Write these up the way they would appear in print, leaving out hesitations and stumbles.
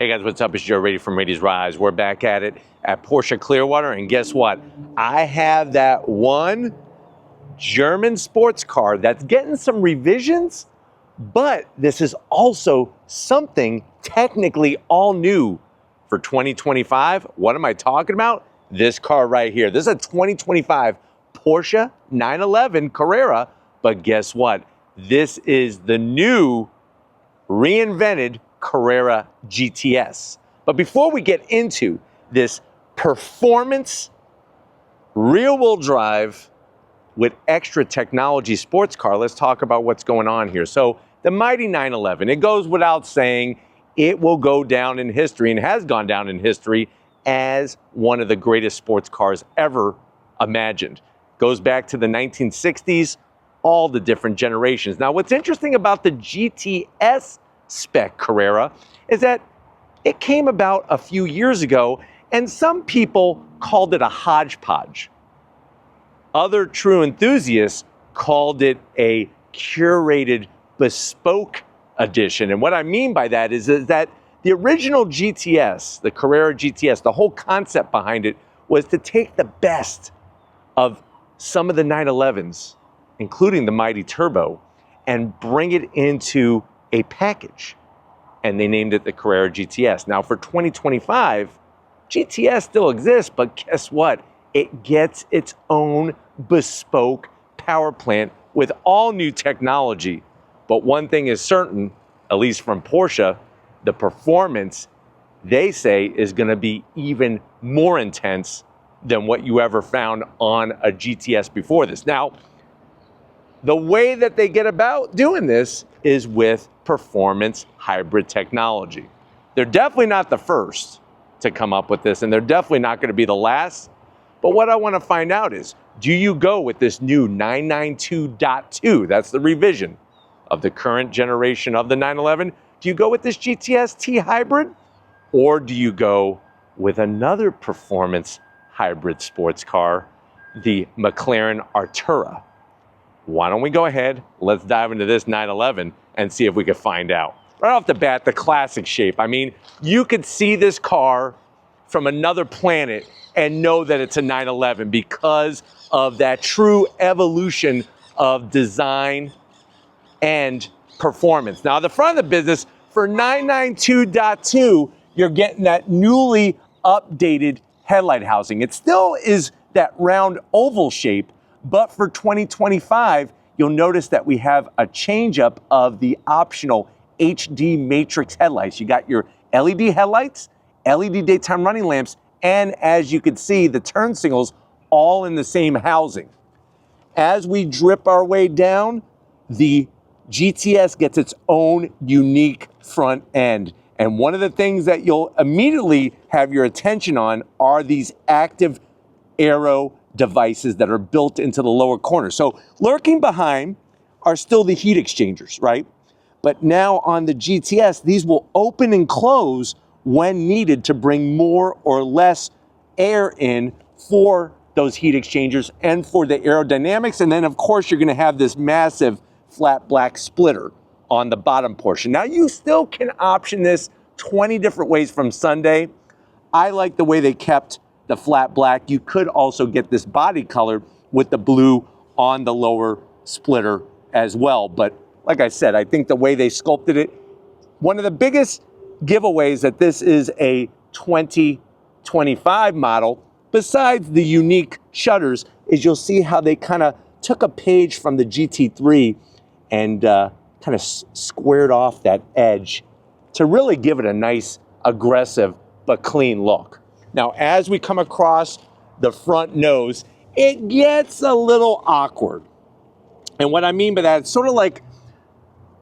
Hey guys, what's up? It's Joe Raiti from Raiti's Rise. We're back at it at Porsche Clearwater, and guess what? I have that one German sports car that's getting some revisions, but this is also something technically all new for 2025. What am I talking about? This car right here. This is a 2025 Porsche 911 Carrera, but guess what? This is the new reinvented Carrera GTS. But before we get into this performance, rear-wheel drive with extra technology sports car, let's talk about what's going on here. So the mighty 911, it goes without saying, it will go down in history and has gone down in history as one of the greatest sports cars ever imagined. Goes back to the 1960s, all the different generations. Now, what's interesting about the GTS spec Carrera is that it came about a few years ago, and some people called it a hodgepodge. Other true enthusiasts called it a curated bespoke edition. And what I mean by that is that the original GTS, the Carrera GTS, the whole concept behind it was to take the best of some of the 911s, including the mighty Turbo, and bring it into a package, and they named it the Carrera GTS. Now for 2025, GTS still exists, but guess what? It gets its own bespoke power plant with all new technology. But one thing is certain, at least from Porsche, the performance, they say, is gonna be even more intense than what you ever found on a GTS before this. Now, the way that they get about doing this is with performance hybrid technology. They're definitely not the first to come up with this, and they're definitely not going to be the last. But what I want to find out is, do you go with this new 992.2? That's the revision of the current generation of the 911. Do you go with this GTS T hybrid, or do you go with another performance hybrid sports car, the McLaren Artura? Why don't we go ahead, let's dive into this 911 and see if we can find out. Right off the bat, the classic shape. I mean, you could see this car from another planet and know that it's a 911 because of that true evolution of design and performance. Now, the front of the business, for 992.2, you're getting that newly updated headlight housing. It still is that round oval shape, but for 2025, you'll notice that we have a change up of the optional HD matrix headlights. You got your LED headlights, LED daytime running lamps, and as you can see, the turn signals all in the same housing. As we drip our way down, the GTS gets its own unique front end. And one of the things that you'll immediately have your attention on are these active aero devices that are built into the lower corner. So lurking behind are still the heat exchangers, right? But now on the GTS, these will open and close when needed to bring more or less air in for those heat exchangers and for the aerodynamics. And then of course, you're gonna have this massive flat black splitter on the bottom portion. Now you still can option this 20 different ways from Sunday. I like the way they kept the flat black. You could also get this body color with the blue on the lower splitter as well. But like I said, I think the way they sculpted it, one of the biggest giveaways that this is a 2025 model, besides the unique shutters, is you'll see how they kind of took a page from the GT3 and kind of squared off that edge to really give it a nice, aggressive, but clean look. Now, as we come across the front nose, it gets a little awkward. And what I mean by that, it's sort of like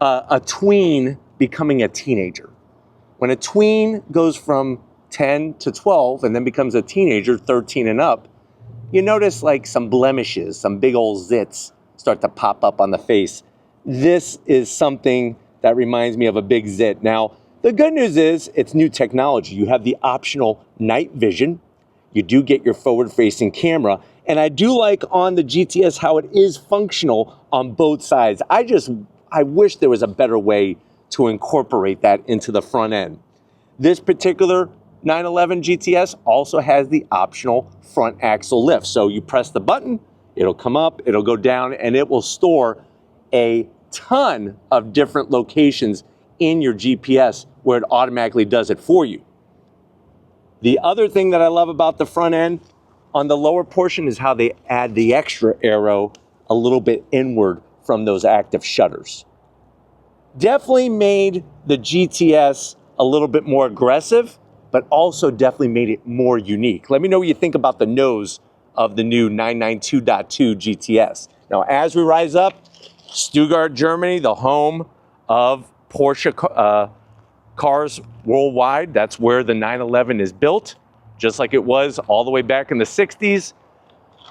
a tween becoming a teenager. When a tween goes from 10 to 12 and then becomes a teenager, 13 and up, you notice like some blemishes, some big old zits start to pop up on the face. This is something that reminds me of a big zit. Now, the good news is it's new technology. You have the optional night vision. You do get your forward-facing camera. And I do like on the GTS how it is functional on both sides. I wish there was a better way to incorporate that into the front end. This particular 911 GTS also has the optional front axle lift. So you press the button, it'll come up, it'll go down, and it will store a ton of different locations in your GPS where it automatically does it for you. The other thing that I love about the front end on the lower portion is how they add the extra aero a little bit inward from those active shutters. Definitely made the GTS a little bit more aggressive, but also definitely made it more unique. Let me know what you think about the nose of the new 992.2 GTS. Now, as we rise up, Stuttgart, Germany, the home of Porsche cars worldwide. That's where the 911 is built, just like it was all the way back in the 60s.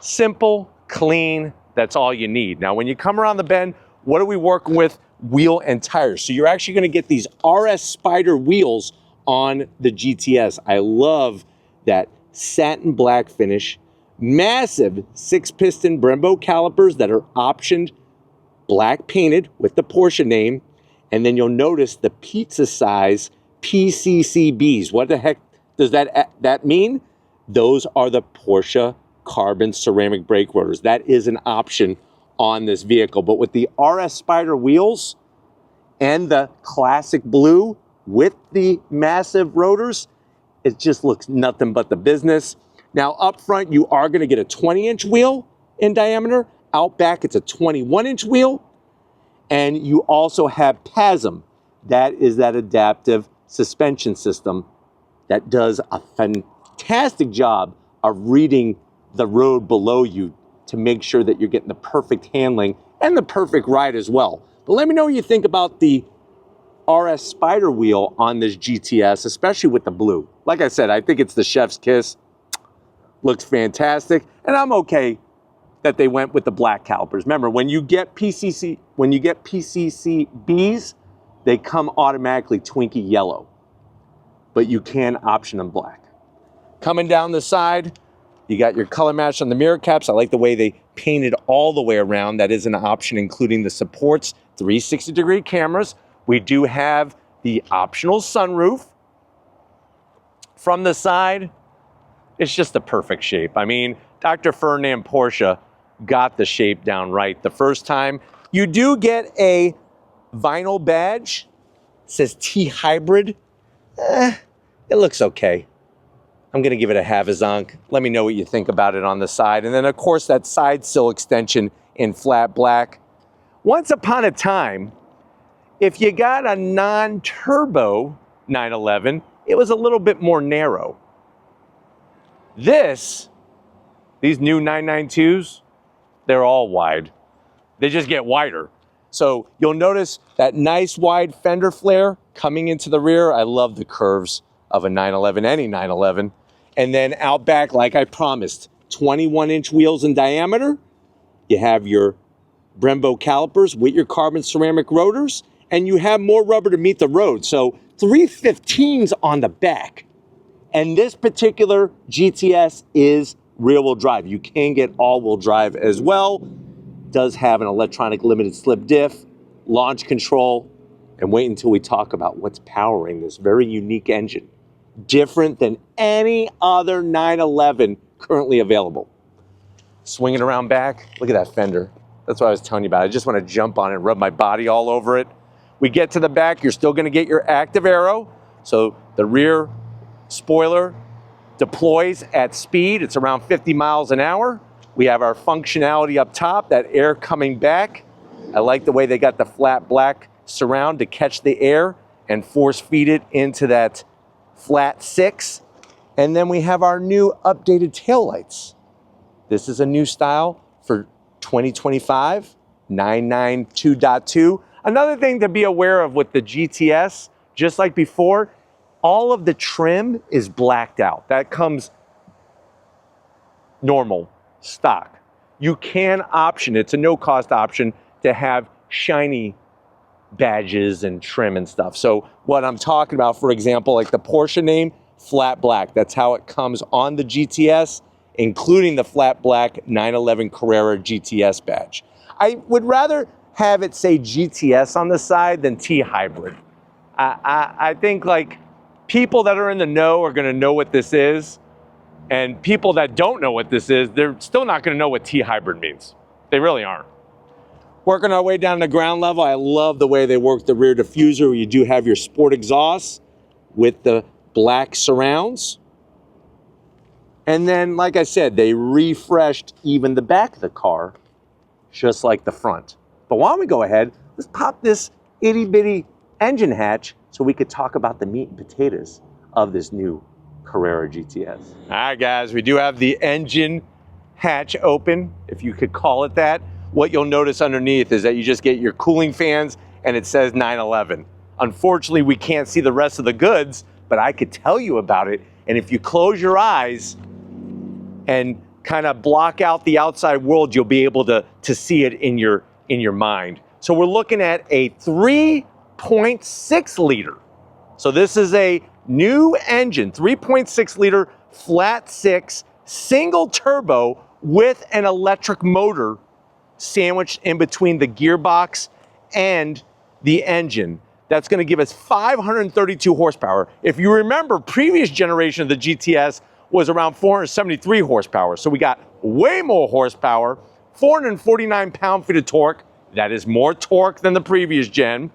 Simple, clean, that's all you need. Now, when you come around the bend, what are we working with? Wheel and tires. So you're actually gonna get these RS Spider wheels on the GTS. I love that satin black finish, massive 6-piston Brembo calipers that are optioned black painted with the Porsche name, and then you'll notice the pizza size PCCBs. What the heck does that mean? Those are the Porsche carbon ceramic brake rotors. That is an option on this vehicle, but with the RS Spider wheels and the classic blue with the massive rotors, it just looks nothing but the business. Now up front, you are gonna get a 20-inch wheel in diameter. Out back, it's a 21-inch wheel. And you also have PASM. That is that adaptive suspension system that does a fantastic job of reading the road below you to make sure that you're getting the perfect handling and the perfect ride as well. But let me know what you think about the RS Spider wheel on this GTS, especially with the blue. Like I said, I think it's the chef's kiss. Looks fantastic, and I'm okay that they went with the black calipers. Remember, when you get PCCBs, they come automatically Twinkie yellow, but you can option them black. Coming down the side, you got your color match on the mirror caps. I like the way they painted all the way around. That is an option, including the supports, 360-degree cameras. We do have the optional sunroof. From the side, it's just the perfect shape. I mean, Dr. Ferdinand Porsche got the shape down right the first time. You do get a vinyl badge. It says T-Hybrid. It looks okay. I'm gonna give it a Havazonk. Let me know what you think about it on the side. And then of course that side sill extension in flat black. Once upon a time, if you got a non-turbo 911, it was a little bit more narrow. These new 992s, they're all wide. They just get wider. So you'll notice that nice wide fender flare coming into the rear. I love the curves of a 911, any 911. And then out back, like I promised, 21-inch wheels in diameter. You have your Brembo calipers with your carbon ceramic rotors, and you have more rubber to meet the road. So 315s on the back. And this particular GTS is rear-wheel drive. You can get all-wheel drive as well. Does have an electronic limited slip diff, launch control, and wait until we talk about what's powering this very unique engine. Different than any other 911 currently available. Swinging around back, look at that fender. That's what I was telling you about. I just want to jump on it and rub my body all over it. We get to the back, you're still going to get your active aero. So the rear spoiler deploys at speed. It's around 50 miles an hour. We have our functionality up top, that air coming back. I like the way they got the flat black surround to catch the air and force feed it into that flat 6. And then we have our new updated taillights. This is a new style for 2025, 992.2. Another thing to be aware of with the GTS, just like before, all of the trim is blacked out. That comes normal, stock. You can option, it's a no-cost option, to have shiny badges and trim and stuff. So what I'm talking about, for example, like the Porsche name, flat black. That's how it comes on the GTS, including the flat black 911 Carrera GTS badge. I would rather have it say GTS on the side than T-Hybrid. I think like People that are in the know are gonna know what this is, and people that don't know what this is, they're still not gonna know what T-hybrid means. They really aren't. Working our way down to ground level, I love the way they work the rear diffuser, where you do have your sport exhaust with the black surrounds. And then, like I said, they refreshed even the back of the car, just like the front. But why don't we go ahead, let's pop this itty bitty engine hatch so we could talk about the meat and potatoes of this new Carrera GTS. All right, guys, we do have the engine hatch open, if you could call it that. What you'll notice underneath is that you just get your cooling fans and it says 911. Unfortunately, we can't see the rest of the goods, but I could tell you about it. And if you close your eyes and kind of block out the outside world, you'll be able to see it in your mind. So we're looking at a 3.6 liter. So this is a new engine, 3.6 liter flat six, single turbo with an electric motor sandwiched in between the gearbox and the engine. That's going to give us 532 horsepower. If you remember, previous generation of the GTS was around 473 horsepower. So we got way more horsepower, 449 pound-feet of torque. That is more torque than the previous gen.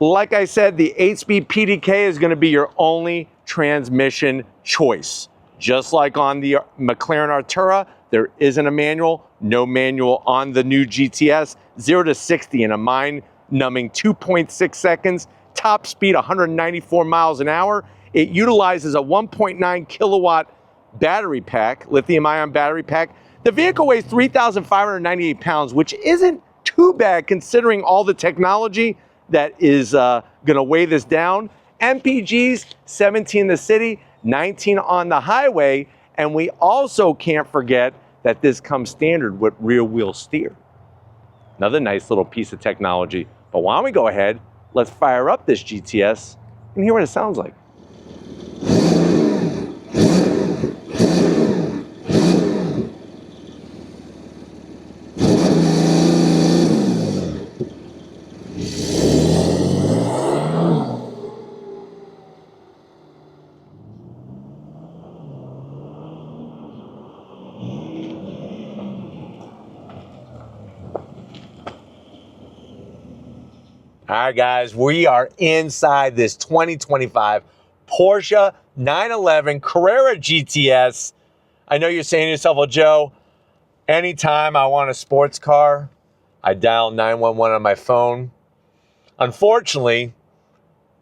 Like I said, the 8-speed PDK is going to be your only transmission choice. Just like on the McLaren Artura, there isn't a manual, no manual on the new GTS, 0 to 60 in a mind-numbing 2.6 seconds, top speed 194 miles an hour. It utilizes a 1.9 kilowatt battery pack, lithium-ion battery pack. The vehicle weighs 3,598 pounds, which isn't too bad considering all the technology that is gonna weigh this down. MPGs, 17 in the city, 19 on the highway, and we also can't forget that this comes standard with rear wheel steer. Another nice little piece of technology. But why don't we go ahead, let's fire up this GTS and hear what it sounds like. All right, guys, we are inside this 2025 Porsche 911 Carrera GTS. I know you're saying to yourself, well, Joe, anytime I want a sports car, I dial 911 on my phone. Unfortunately,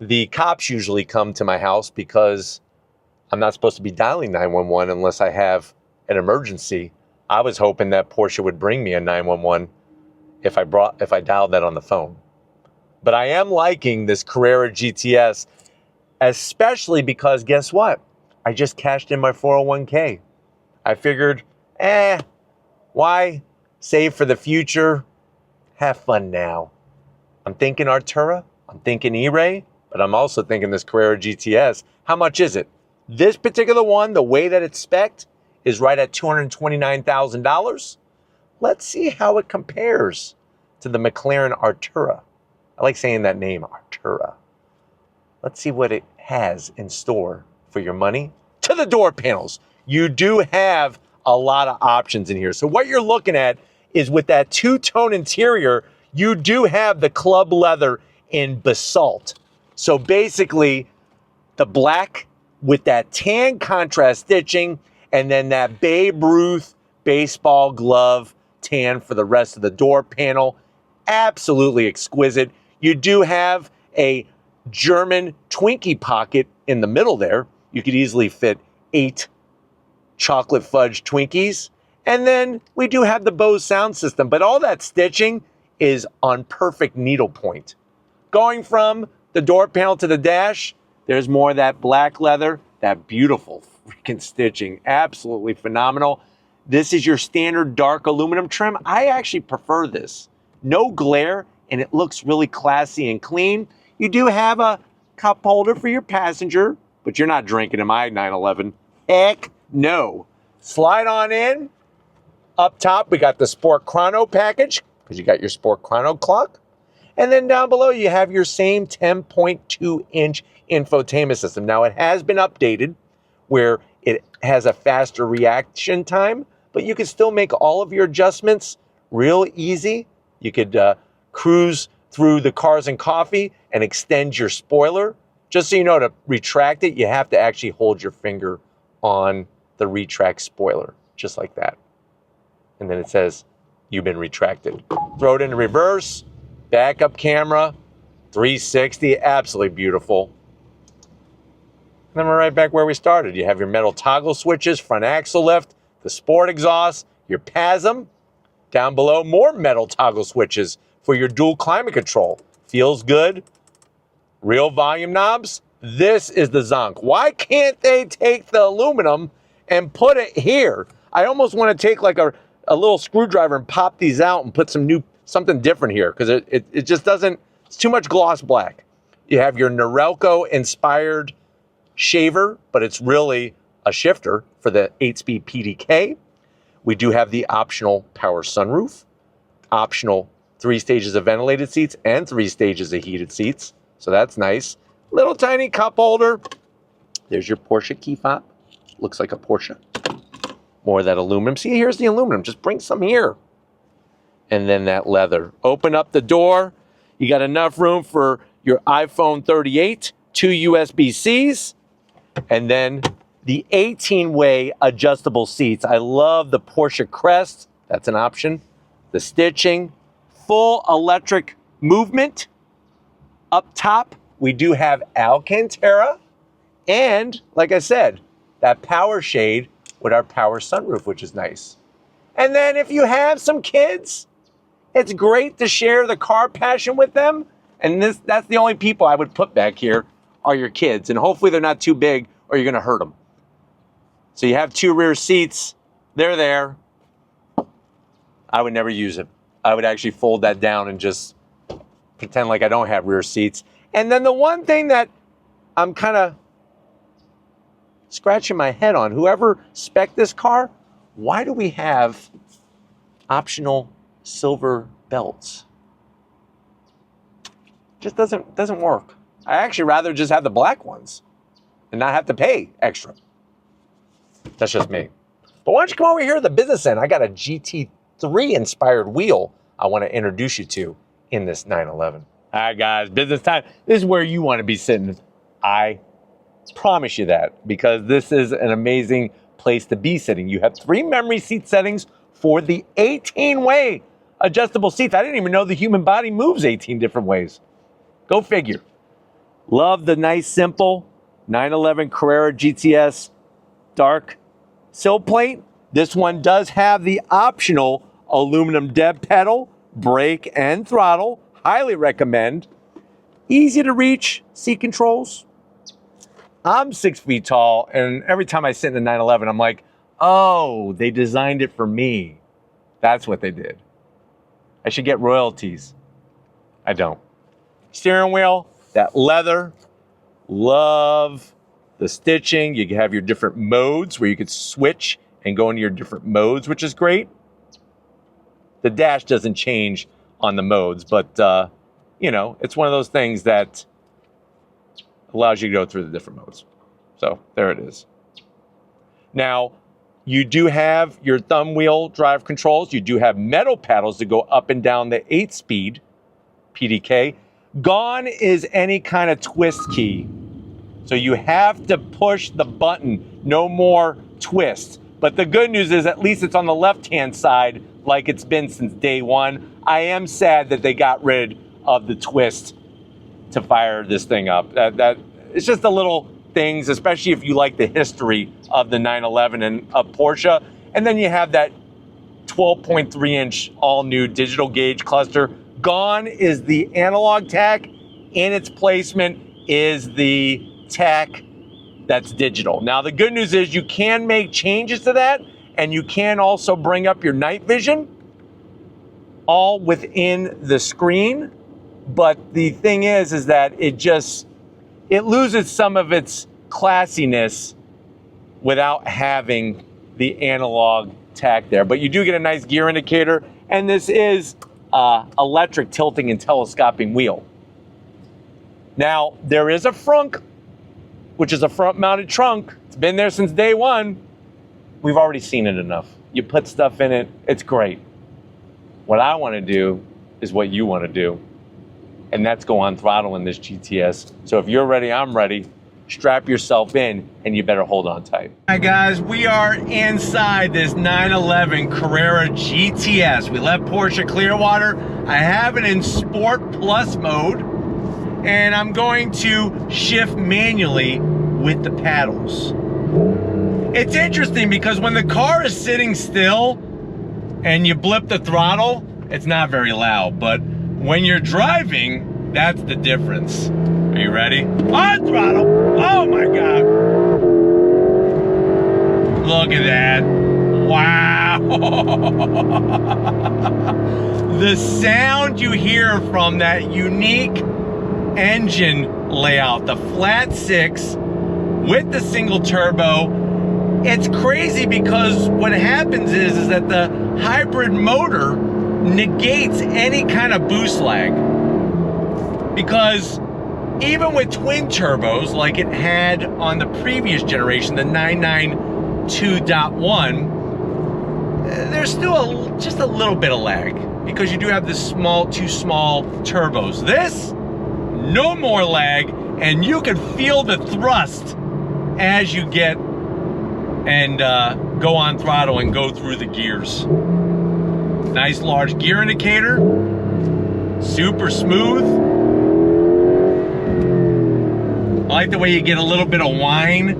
the cops usually come to my house because I'm not supposed to be dialing 911 unless I have an emergency. I was hoping that Porsche would bring me a 911 if I dialed that on the phone. But I am liking this Carrera GTS, especially because guess what? I just cashed in my 401k. I figured, why save for the future? Have fun now. I'm thinking Artura, I'm thinking E-Ray, but I'm also thinking this Carrera GTS. How much is it? This particular one, the way that it's spec'd, is right at $229,000. Let's see how it compares to the McLaren Artura. I like saying that name, Artura. Let's see what it has in store for your money. To the door panels. You do have a lot of options in here. So what you're looking at is with that two-tone interior, you do have the club leather in basalt. So basically, the black with that tan contrast stitching and then that Babe Ruth baseball glove tan for the rest of the door panel. Absolutely exquisite. You do have a German Twinkie pocket in the middle there. You could easily fit 8 chocolate fudge Twinkies. And then we do have the Bose sound system, but all that stitching is on perfect needlepoint. Going from the door panel to the dash, there's more of that black leather, that beautiful freaking stitching. Absolutely phenomenal. This is your standard dark aluminum trim. I actually prefer this. No glare, and it looks really classy and clean. You do have a cup holder for your passenger, but you're not drinking in my 911. Heck no. Slide on in. Up top, we got the Sport Chrono package, because you got your Sport Chrono clock. And then down below, you have your same 10.2-inch infotainment system. Now, it has been updated where it has a faster reaction time, but you can still make all of your adjustments real easy. You could cruise through the Cars and Coffee and extend your spoiler. Just so you know, to retract it, you have to actually hold your finger on the retract spoiler, just like that. And then it says, you've been retracted. Throw it into reverse, backup camera, 360, absolutely beautiful. And then we're right back where we started. You have your metal toggle switches, front axle lift, the sport exhaust, your PASM. Down below, more metal toggle switches for your dual climate control. Feels good. Real volume knobs. This is the zonk. Why can't they take the aluminum and put it here? I almost want to take like a little screwdriver and pop these out and put something different here, because it just doesn't, it's too much gloss black. You have your Norelco inspired shaver, but it's really a shifter for the 8-speed PDK. We do have the optional power sunroof, optional 3 stages of ventilated seats and 3 stages of heated seats. So that's nice. Little tiny cup holder. There's your Porsche key fob. Looks like a Porsche. More of that aluminum. See, here's the aluminum. Just bring some here. And then that leather. Open up the door. You got enough room for your iPhone 38, 2 USB-Cs, and then the 18-way adjustable seats. I love the Porsche crest. That's an option. The stitching. Full electric movement. Up top, we do have Alcantara. And, like I said, that power shade with our power sunroof, which is nice. And then if you have some kids, it's great to share the car passion with them. And that's the only people I would put back here are your kids. And hopefully they're not too big or you're going to hurt them. So you have 2 rear seats. They're there. I would never use it. I would actually fold that down and just pretend like I don't have rear seats. And then the one thing that I'm kind of scratching my head on, whoever spec'd this car, why do we have optional silver belts? Just doesn't work. I actually rather just have the black ones and not have to pay extra. That's just me. But why don't you come over here to the business end? I got a GT3 inspired wheel I want to introduce you to in this 911. All right, guys, business time. This is where you want to be sitting. I promise you that, because this is an amazing place to be sitting. You have 3 memory seat settings for the 18-way adjustable seats. I didn't even know the human body moves 18 different ways. Go figure. Love the nice, simple 911 Carrera GTS dark sill plate. This one does have the optional aluminum dead pedal, brake, and throttle. Highly recommend. Easy to reach seat controls. I'm 6 feet tall, and every time I sit in the 911, I'm like, oh, they designed it for me. That's what they did. I should get royalties. I don't. Steering wheel, that leather. Love the stitching. You have your different modes where you could switch and go into your different modes, which is great. The dash doesn't change on the modes, but, you know, it's one of those things that allows you to go through the different modes. So there it is. Now, you do have your thumb wheel drive controls. You do have metal paddles to go up and down the 8-speed PDK. Gone is any kind of twist key. So you have to push the button. No more twist. But the good news is at least it's on the left-hand side like it's been since day one. I am sad that they got rid of the twist to fire this thing up. It's just the little things, especially if you like the history of the 911 and of Porsche. And then you have that 12.3-inch all-new digital gauge cluster. Gone is the analog tach. In its placement is the tach that's digital. Now, the good news is you can make changes to that, and you can also bring up your night vision all within the screen. But the thing is that it loses some of its classiness without having the analog tach there. But you do get a nice gear indicator, and this is electric tilting and telescoping wheel. Now, there is a frunk, which is a front-mounted trunk. It's been there since day one. We've already seen it enough. You put stuff in it, it's great. What I want to do is what you want to do, and that's go on throttle in this GTS. So if you're ready, I'm ready. Strap yourself in, and you better hold on tight. All right, guys, we are inside this 911 Carrera GTS. We left Porsche Clearwater. I have it in Sport Plus mode, and I'm going to shift manually with the paddles. It's interesting because when the car is sitting still and you blip the throttle, it's not very loud, but when you're driving, that's the difference. Are you ready? On throttle! Oh my God! Look at that. Wow! The sound you hear from that unique engine layout, the flat six with the single turbo, it's crazy because what happens is that the hybrid motor negates any kind of boost lag. Because even with twin turbos, like it had on the previous generation, the 992.1, there's still just a little bit of lag because you do have this two small turbos. This, no more lag, and you can feel the thrust as you get and go on throttle and go through the gears. Nice large gear indicator, super smooth. I like the way you get a little bit of whine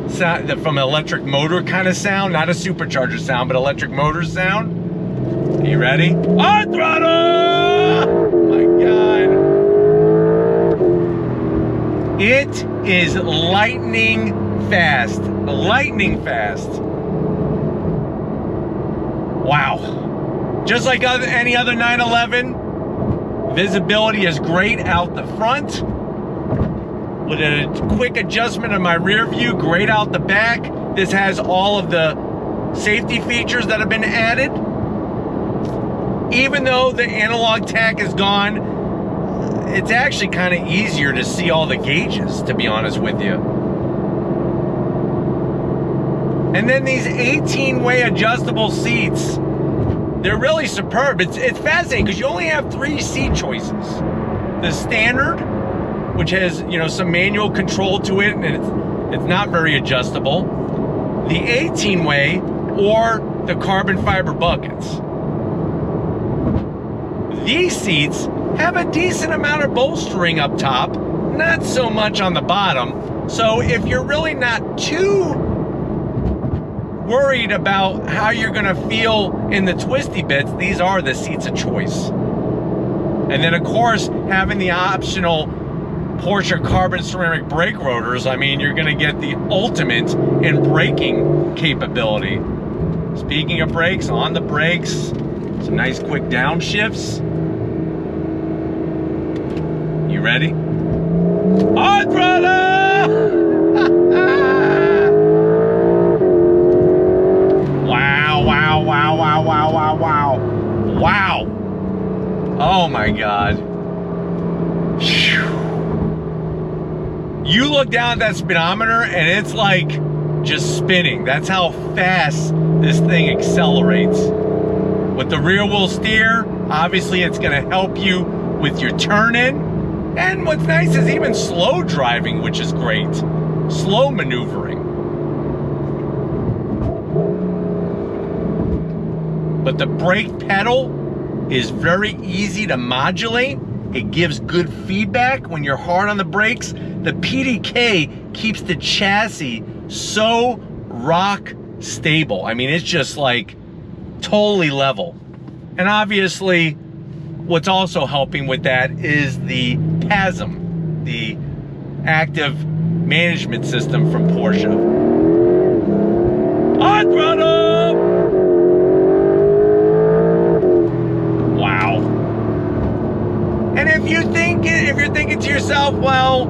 sound from an electric motor kind of sound, not a supercharger sound, but electric motor sound. Are you ready? On throttle! Oh my God. It is lightning fast. Lightning fast. Wow. Just like any other 911, visibility is great out the front. With a quick adjustment of my rear view, great out the back. This has all of the safety features that have been added. Even though the analog tach is gone, it's actually kind of easier to see all the gauges, to be honest with you. And then these 18-way adjustable seats, they're really superb. It's fascinating because you only have 3 seat choices. The standard, which has, you know, some manual control to it, and it's not very adjustable. The 18-way or the carbon fiber buckets. These seats have a decent amount of bolstering up top, not so much on the bottom. So if you're really not too worried about how you're gonna feel in the twisty bits, these are the seats of choice. And then of course, having the optional Porsche carbon ceramic brake rotors, I mean, you're gonna get the ultimate in braking capability. Speaking of brakes, on the brakes, some nice quick downshifts. You ready? On throttle! Wow, wow, wow, wow, wow, wow, wow. Wow. Oh my God. Whew. You look down at that speedometer and it's like just spinning. That's how fast this thing accelerates. With the rear wheel steer, obviously it's gonna help you with your turn-in. And what's nice is even slow driving, which is great. Slow maneuvering. But the brake pedal is very easy to modulate. It gives good feedback when you're hard on the brakes. The PDK keeps the chassis so rock stable. I mean, it's just like totally level. And obviously, what's also helping with that is the PASM, the active management system from Porsche. On throttle! Wow. And if you're thinking to yourself, well,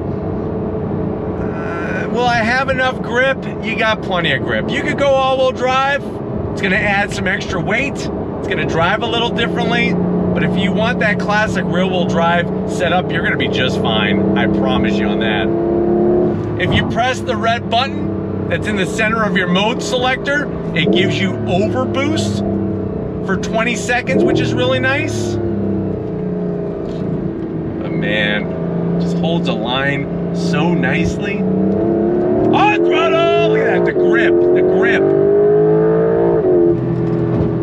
will I have enough grip? You got plenty of grip. You could go all-wheel drive. It's gonna add some extra weight. It's gonna drive a little differently. But if you want that classic rear-wheel drive setup, you're gonna be just fine. I promise you on that. If you press the red button that's in the center of your mode selector, it gives you overboost for 20 seconds, which is really nice. But man, just holds a line so nicely. On throttle! Look at that, the grip, the grip.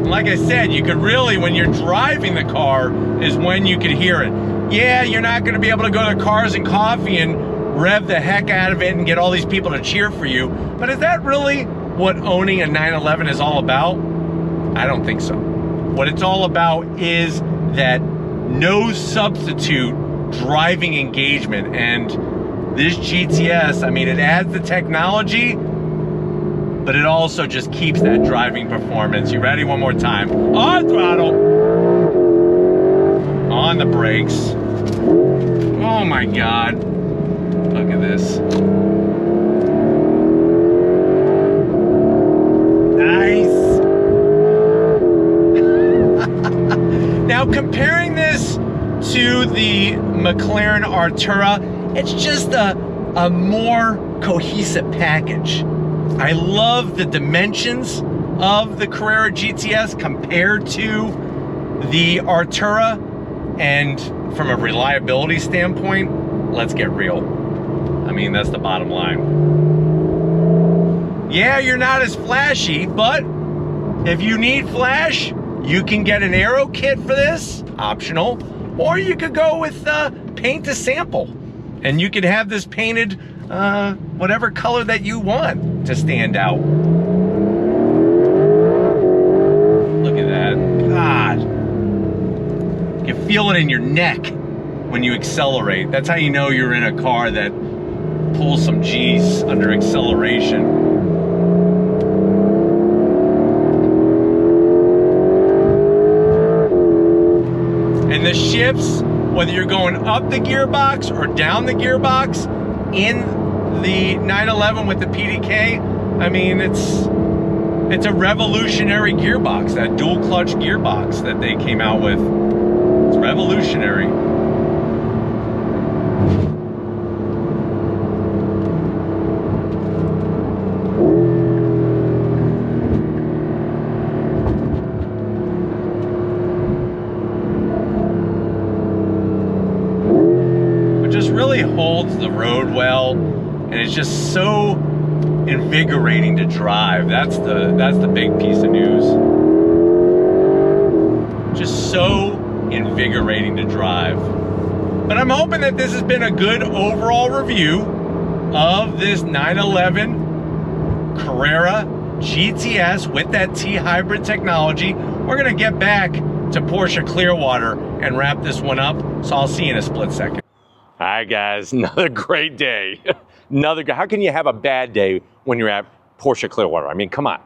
Like I said, you could really, when you're driving the car, is when you could hear it. Yeah, you're not gonna be able to go to Cars and Coffee and rev the heck out of it and get all these people to cheer for you. But is that really what owning a 911 is all about? I don't think so. What it's all about is that no substitute driving engagement. And this GTS, I mean, it adds the technology, but it also just keeps that driving performance. You ready? One more time. On throttle. On the brakes. Oh my God. Look at this. Nice. Now comparing this to the McLaren Artura, it's just a more cohesive package. I love the dimensions of the Carrera GTS compared to the Artura, and from a reliability standpoint, let's get real. I mean, that's the bottom line. Yeah, you're not as flashy, but if you need flash, you can get an aero kit for this, optional, or you could go with paint to sample, and you could have this painted whatever color that you want to stand out. Look at that. God. You feel it in your neck when you accelerate. That's how you know you're in a car that pulls some G's under acceleration. And the shifts, whether you're going up the gearbox or down the gearbox in the 911 with the PDK, I mean, it's a revolutionary gearbox, that dual clutch gearbox that they came out with. It's revolutionary. It just really holds the road well, and it's just so invigorating to drive. That's the big piece of news. Just so invigorating to drive. But I'm hoping that this has been a good overall review of this 911 Carrera GTS with that T-hybrid technology. We're gonna get back to Porsche Clearwater and wrap this one up, so I'll see you in a split second. All right, guys, another great day. How can you have a bad day when you're at Porsche Clearwater? I mean, come on.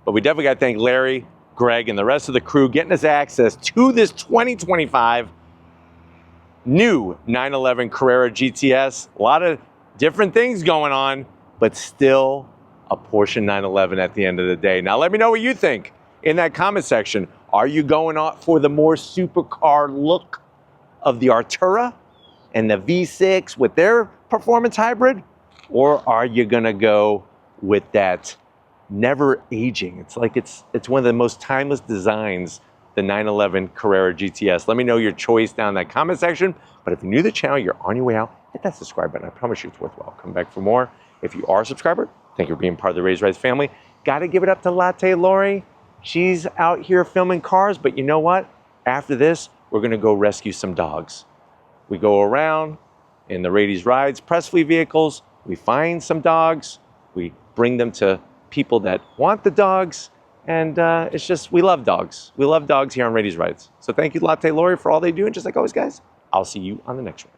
But we definitely got to thank Larry, Greg, and the rest of the crew getting us access to this 2025 new 911 Carrera GTS. A lot of different things going on, but still a Porsche 911 at the end of the day. Now, let me know what you think in that comment section. Are you going out for the more supercar look of the Artura and the V6 with their performance hybrid? Or are you gonna go with that never aging? It's like it's one of the most timeless designs, the 911 Carrera GTS. Let me know your choice down in that comment section. But if you're new to the channel, you're on your way out, hit that subscribe button. I promise you it's worthwhile. Come back for more. If you are a subscriber, thank you for being part of the Raised Rights family. Gotta give it up to Latte Lori. She's out here filming cars, but you know what? After this, we're gonna go rescue some dogs. We go around in the Raiti's Rides press fleet vehicles. We find some dogs, we bring them to people that want the dogs, and it's just, we love dogs. We love dogs here on Raiti's Rides. So thank you, Latte Lori, for all they do, and just like always, guys, I'll see you on the next one.